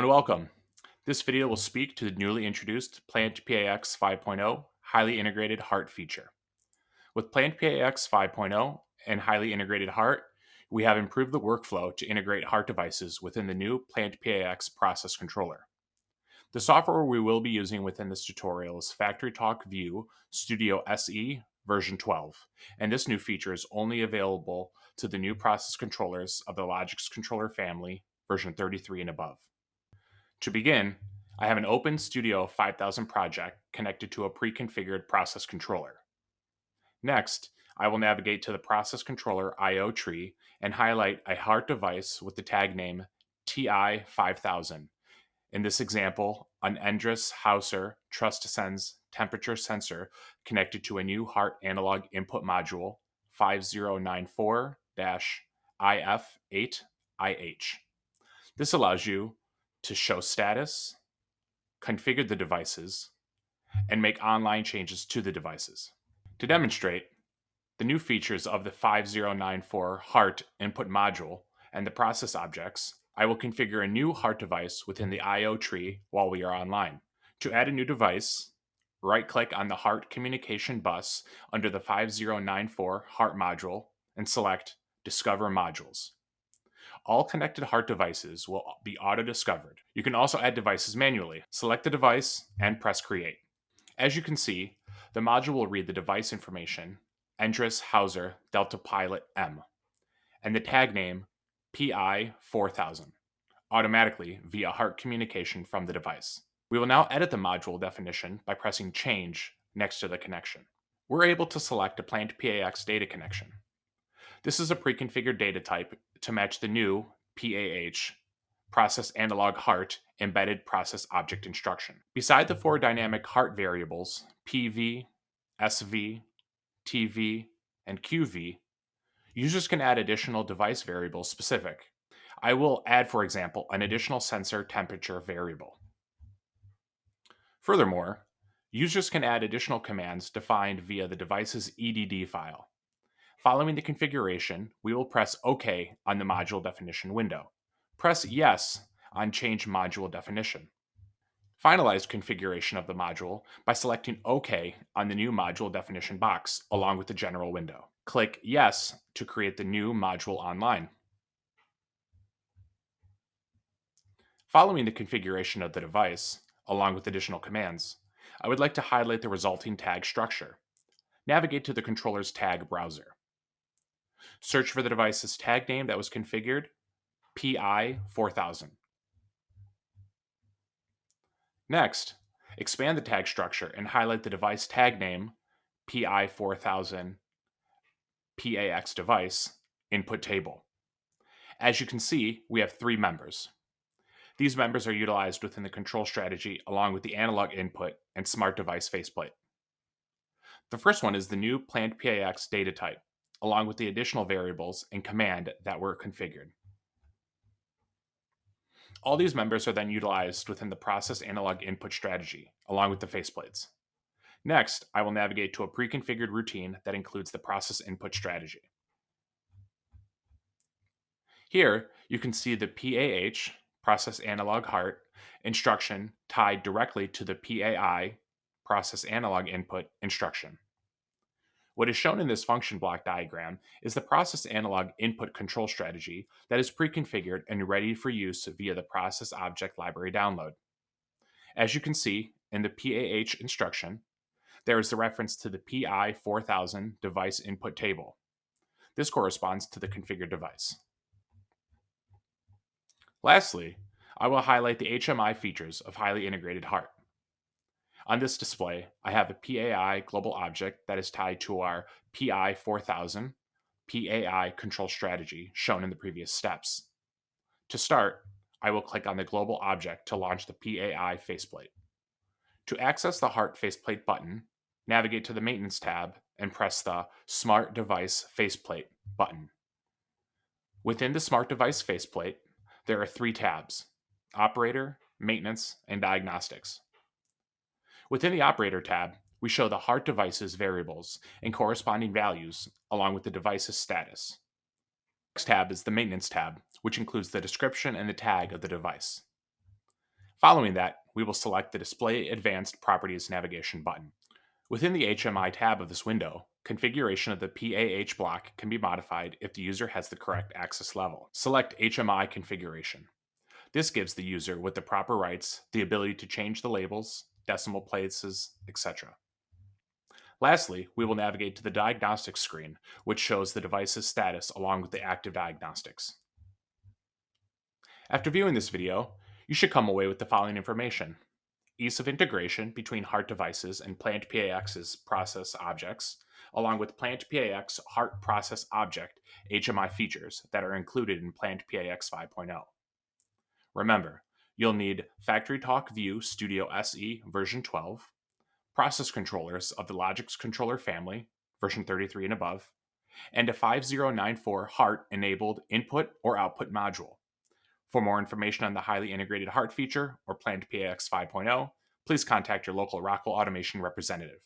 and welcome. This video will speak to the newly introduced PlantPAx 5.0 highly integrated HART feature. With PlantPAx 5.0 and highly integrated HART, we have improved the workflow to integrate HART devices within the new PlantPAx process controller. The software we will be using within this tutorial is FactoryTalk View Studio SE version 12, and this new feature is only available to the new process controllers of the Logix controller family version 33 and above. To begin, I have an Open Studio 5000 project connected to a pre-configured process controller. Next, I will navigate to the process controller I/O tree and highlight a HART device with the tag name TI5000. In this example, an Endress Hauser Trust-Sense temperature sensor connected to a new HART analog input module 5094-IF8IH. This allows you to show status, configure the devices, and make online changes to the devices. To demonstrate the new features of the 5094 HART input module and the process objects, I will configure a new HART device within the I/O tree while we are online. To add a new device, right-click on the HART communication bus under the 5094 HART module and select Discover Modules. All connected HART devices will be auto-discovered. You can also add devices manually. Select the device and press Create. As you can see, the module will read the device information, Endress Hauser Delta Pilot M, and the tag name PI4000, automatically via HART communication from the device. We will now edit the module definition by pressing Change next to the connection. We're able to select a PlantPAx data connection. This is a pre-configured data type to match the new PAH, Process Analog HART Embedded Process Object Instruction. Beside the four dynamic HART variables, PV, SV, TV, and QV, users can add additional device variables specific. I will add, for example, an additional sensor temperature variable. Furthermore, users can add additional commands defined via the device's EDD file. Following the configuration, we will press OK on the module definition window. Press Yes on Change Module Definition. Finalize configuration of the module by selecting OK on the new module definition box along with the general window. Click Yes to create the new module online. Following the configuration of the device, along with additional commands, I would like to highlight the resulting tag structure. Navigate to the controller's tag browser. Search for the device's tag name that was configured, PI4000. Next, expand the tag structure and highlight the device tag name, PI4000 PAX device, input table. As you can see, we have three members. These members are utilized within the control strategy along with the analog input and smart device faceplate. The first one is the new PlantPAx data type, along with the additional variables and command that were configured. All these members are then utilized within the process analog input strategy, along with the faceplates. Next, I will navigate to a pre-configured routine that includes the process input strategy. Here, you can see the PAH, process analog HART, instruction tied directly to the PAI, process analog input instruction. What is shown in this function block diagram is the process analog input control strategy that is pre-configured and ready for use via the process object library download. As you can see in the PAH instruction, there is the reference to the PI4000 device input table. This corresponds to the configured device. Lastly, I will highlight the HMI features of highly integrated HART. On this display, I have a PAI global object that is tied to our PI4000 PAI control strategy shown in the previous steps. To start, I will click on the global object to launch the PAI faceplate. To access the HART faceplate button, navigate to the Maintenance tab and press the Smart Device Faceplate button. Within the Smart Device faceplate, there are three tabs: Operator, Maintenance, and Diagnostics. Within the Operator tab, we show the HART device's variables and corresponding values along with the device's status. The next tab is the Maintenance tab, which includes the description and the tag of the device. Following that, we will select the Display Advanced Properties navigation button. Within the HMI tab of this window, configuration of the PAH block can be modified if the user has the correct access level. Select HMI configuration. This gives the user with the proper rights the ability to change the labels, decimal places, etc. Lastly, we will navigate to the diagnostics screen, which shows the device's status along with the active diagnostics. After viewing this video, you should come away with the following information: ease of integration between HART devices and Plant PAX's process objects, along with Plant PAX HART process object HMI features that are included in Plant PAX 5.0. Remember, you'll need Factory Talk View Studio SE version 12, process controllers of the Logix controller family, version 33 and above, and a 5094 HART enabled input or output module. For more information on the highly integrated HART feature or Plant PAX 5.0, please contact your local Rockwell Automation representative.